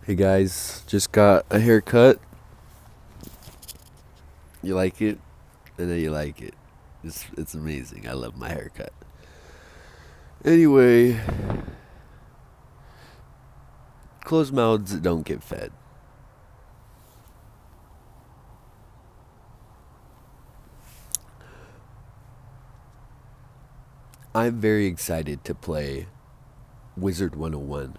Hey guys, just got a haircut. You like it? I know you like it. It's amazing. I love my haircut. Anyway, closed mouths don't get fed. I'm very excited to play Wizard 101.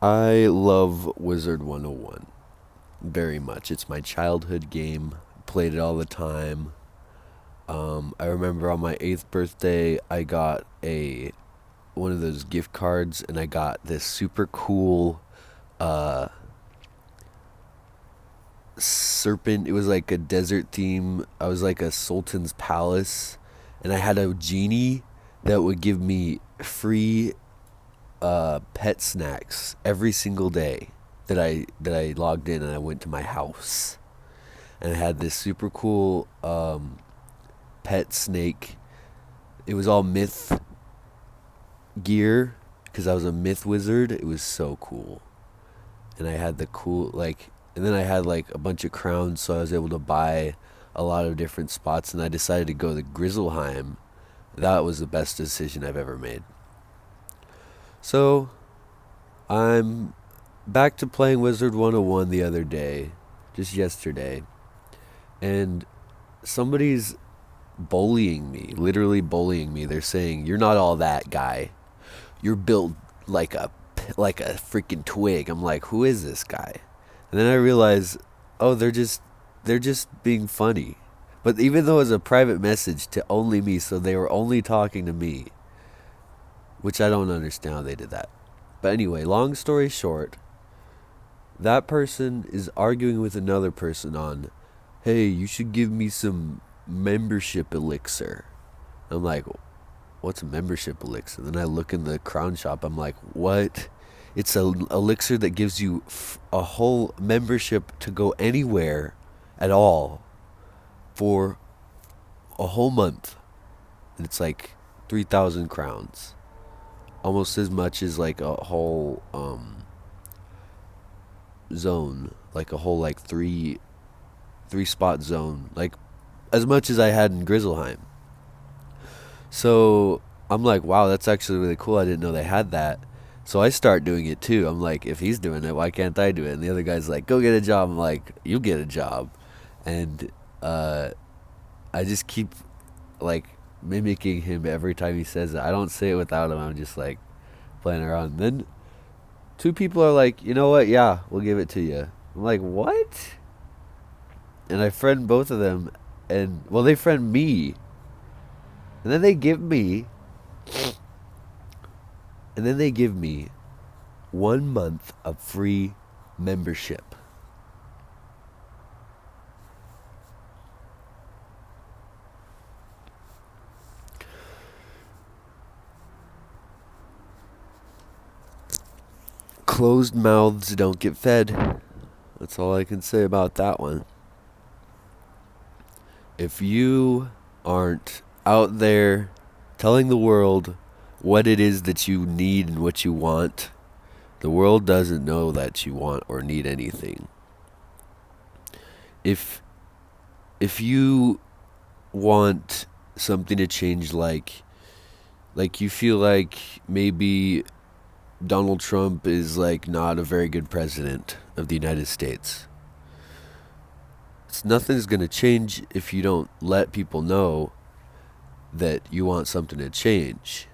I love Wizard 101 very much. It's my childhood game. Played it all the time. I remember on my 8th birthday, I got a one of those gift cards, and I got this super cool uh, serpent. It was like a desert theme. I was like a sultan's palace, and I had a genie that would give me free pet snacks every single day that I logged in and I went to my house. And I had this super cool pet snake. It was all myth gear because I was a myth wizard. It was so cool. And I had the cool and then I had like a bunch of crowns, so I was able to buy a lot of different spots, and I decided to go to Grizzleheim. That was the best decision I've ever made. So, I'm back to playing Wizard 101 the other day, just yesterday, and somebody's bullying me, literally bullying me. They're saying, "You're not all that, guy. You're built like a freaking twig." I'm like, "Who is this guy?" And then I realize, oh, they're just being funny. But even though it was a private message to only me, so they were only talking to me, which I don't understand how they did that. But anyway, long story short, that person is arguing with another person on, "Hey, you should give me some membership elixir." I'm like, "What's a membership elixir?" Then I look in the crown shop. I'm like, "What?" It's a elixir that gives you a whole membership to go anywhere at all for a whole month. And it's like 3,000 crowns. Almost as much as like a whole zone, like a whole like three spot zone, like as much as I had in Grizzleheim. So I'm like, wow, that's actually really cool. I didn't know they had that. So I start doing it too. I'm like, if he's doing it, why can't I do it? And the other guy's like, go get a job. I'm like, you get a job. And uh, I just keep like mimicking him every time he says it. I don't say it without him. I'm just like playing around. Then two people are like, you know what? Yeah, we'll give it to you. I'm like, what? And I friend both of them. And, well, they friend me. And then they give me, and then they give me 1 month of free membership. Closed mouths don't get fed. That's all I can say about that one. If you aren't out there telling the world what it is that you need and what you want, the world doesn't know that you want or need anything. If if you want something to change, like you feel like maybe Donald Trump is like not a very good president of the United States. Nothing's going to change if you don't let people know that you want something to change.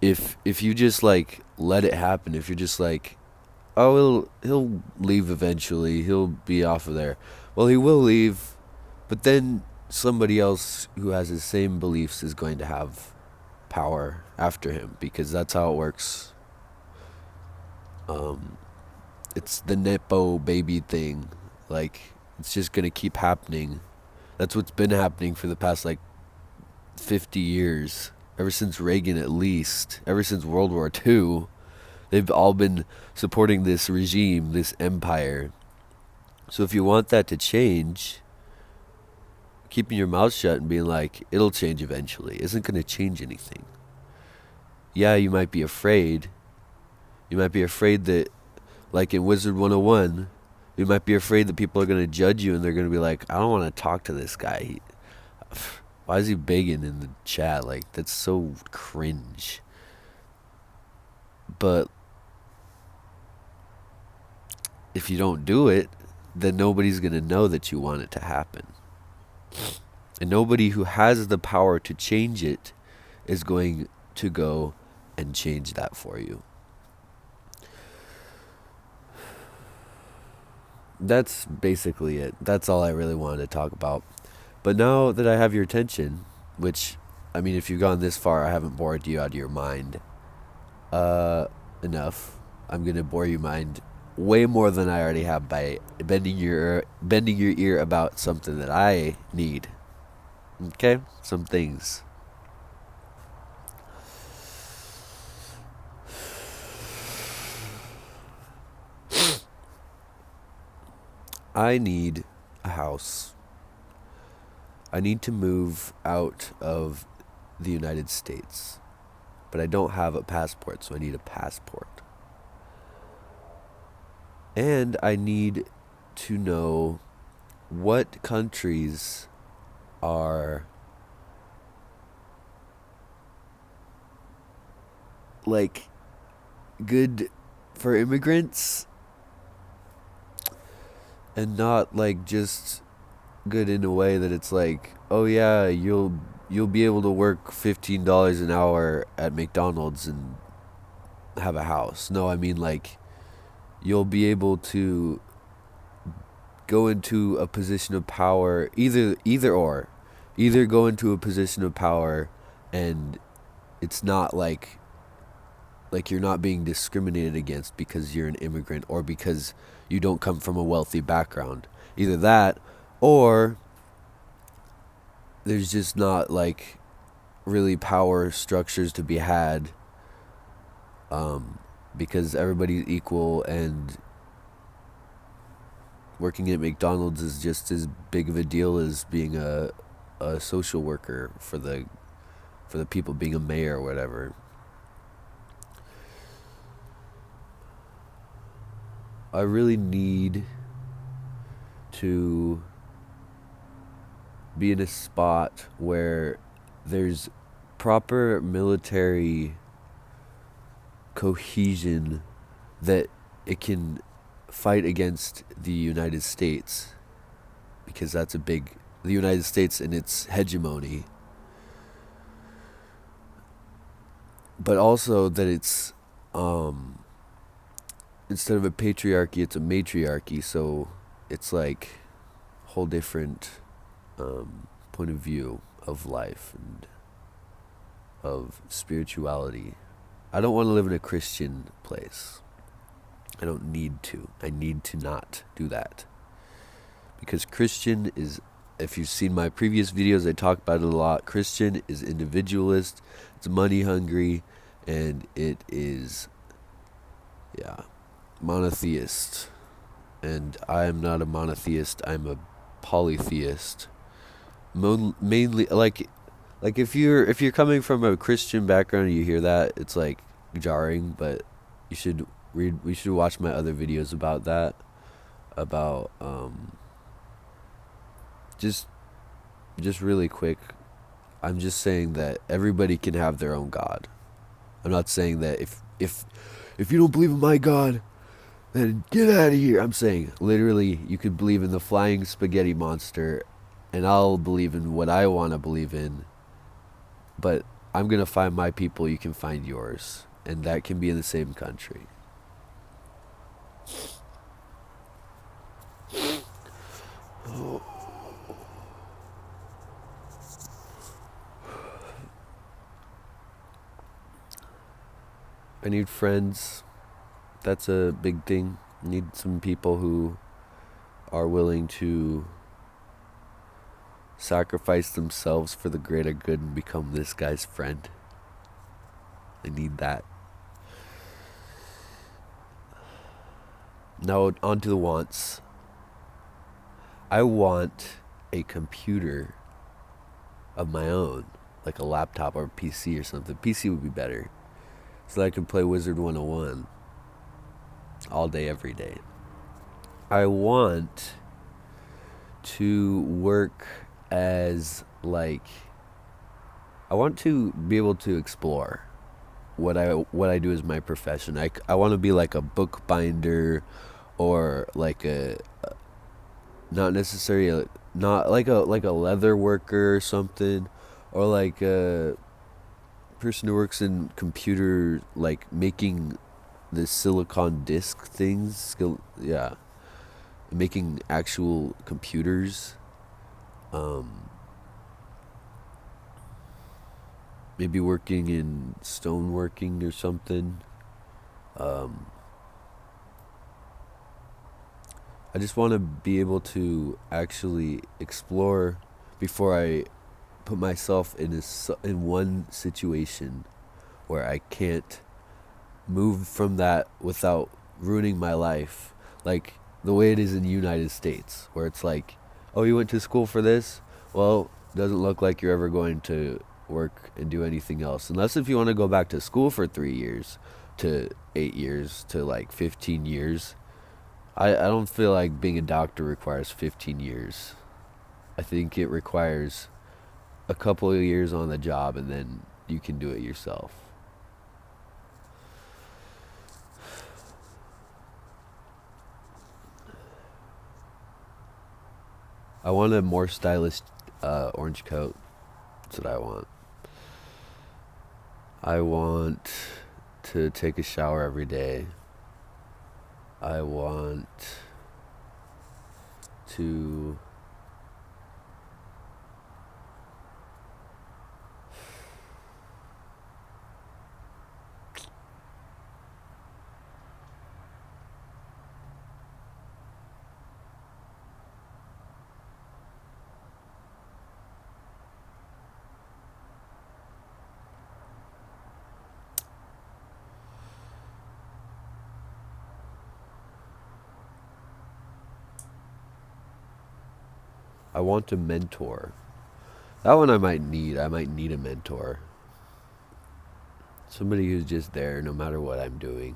If you just like let it happen, if you're just like, "Oh, he'll leave eventually. He'll be off of there." Well, he will leave, but then somebody else who has the same beliefs is going to have power after him, because that's how it works. Um, it's the nepo baby thing. Like, it's just gonna keep happening. That's what's been happening for the past like 50 years. Ever since Reagan, at least. Ever since World War II, they've all been supporting this regime, this empire. So if you want that to change, keeping your mouth shut and being like, it'll change eventually, isn't going to change anything. yeah, you might be afraid. You might be afraid that, like in Wizard 101, you might be afraid that people are going to judge you and they're going to be like, I don't want to talk to this guy. Why is he begging in the chat? Like, that's so cringe. But if you don't do it, then nobody's going to know that you want it to happen. And nobody who has the power to change it is going to go and change that for you. That's basically it. That's all I really wanted to talk about. But now that I have your attention, which, I mean, if you've gone this far, I haven't bored you out of your mind enough. I'm going to bore your mind way more than I already have by bending your ear about something that I need. Okay? Some things. I need a house. I need to move out of the United States. But I don't have a passport, so I need a passport. And I need to know what countries are like good for immigrants and not like just good in a way that it's like, oh yeah, you'll be able to work $15 an hour at McDonald's and have a house. No, I mean like you'll be able to go into a position of power, either go into a position of power and it's not like you're not being discriminated against because you're an immigrant or because you don't come from a wealthy background. Either that, or there's just not like really power structures to be had, because everybody's equal and working at McDonald's is just as big of a deal as being a social worker for the people, being a mayor or whatever. I really need to be in a spot where there's proper military cohesion that it can fight against the United States, because that's the United States and its hegemony, but also that it's instead of a patriarchy, it's a matriarchy, so it's like a whole different point of view of life and of spirituality. I don't want to live in a Christian place. I don't need to. I need to not do that. Because Christian is, if you've seen my previous videos, I talk about it a lot. Christian is individualist, it's money hungry, and it is, monotheist. And I am not a monotheist, I'm a polytheist. Mainly, like if you're coming from a Christian background and you hear that, it's like jarring, but we should watch my other videos about that, about just really quick. I'm just saying that everybody can have their own God. I'm not saying that if you don't believe in my God, then get out of here. I'm saying literally you could believe in the flying spaghetti monster and I'll believe in what I want to believe in. But I'm going to find my people, you can find yours. And that can be in the same country. I need friends. That's a big thing. I need some people who are willing to sacrifice themselves for the greater good and become this guy's friend. I need that. Now on to the wants. I want a computer of my own, like a laptop or a PC or something. PC would be better. so that I can play Wizard 101 all day, every day. I want to work as like I want to be able to explore what I do as my profession. I want to be like a bookbinder or like a not necessarily not like a leather worker or something, or like a person who works in computer, like making the silicon disc things, yeah, making actual computers. um Maybe working in stoneworking or something. um I just want to be able to actually explore before I put myself in one situation where I can't move from that without ruining my life. Like the way it is in the United States, where it's like, oh, you went to school for this? Well, doesn't look like you're ever going to work and do anything else. Unless if you want to go back to school for 3 years to 8 years to like 15 years. I don't feel like being a doctor requires 15 years. I think it requires a couple of years on the job and then you can do it yourself. I want a more stylish orange coat. That's what I want. I want to take a shower every day. I want to I want a mentor. That one I might need. I might need a mentor. Somebody who's just there no matter what I'm doing.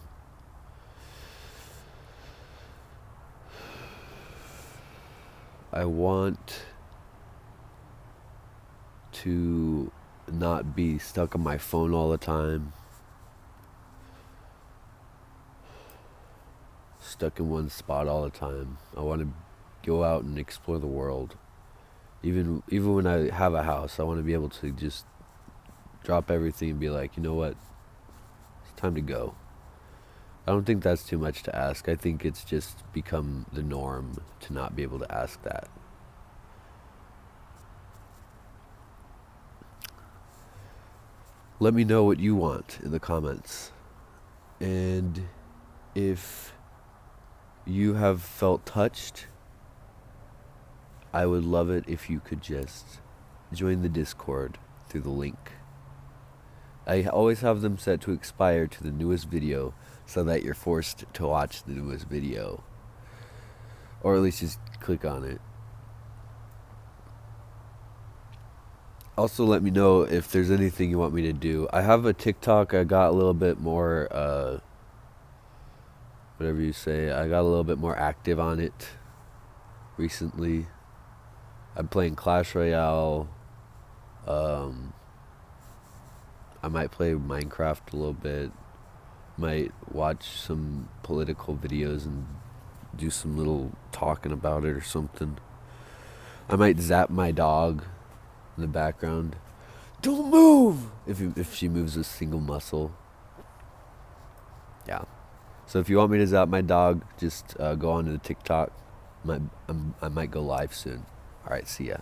I want to not be stuck on my phone all the time. Stuck in one spot all the time. I want to go out and explore the world. Even when I have a house, I want to be able to just drop everything and be like, you know what? It's time to go. I don't think that's too much to ask. I think it's just become the norm to not be able to ask that. Let me know what you want in the comments. And if you have felt touched, I would love it if you could just join the Discord through the link. I always have them set to expire to the newest video so that you're forced to watch the newest video. Or at least just click on it. Also, let me know if there's anything you want me to do. I have a TikTok. I got a little bit more, whatever you say, I got a little bit more active on it recently. I'm playing Clash Royale. I might play Minecraft a little bit. Might watch some political videos and do some little talking about it or something. I might zap my dog in the background. Don't move! If she moves a single muscle. Yeah. So if you want me to zap my dog, just go on to the TikTok. I might go live soon. Alright, see ya.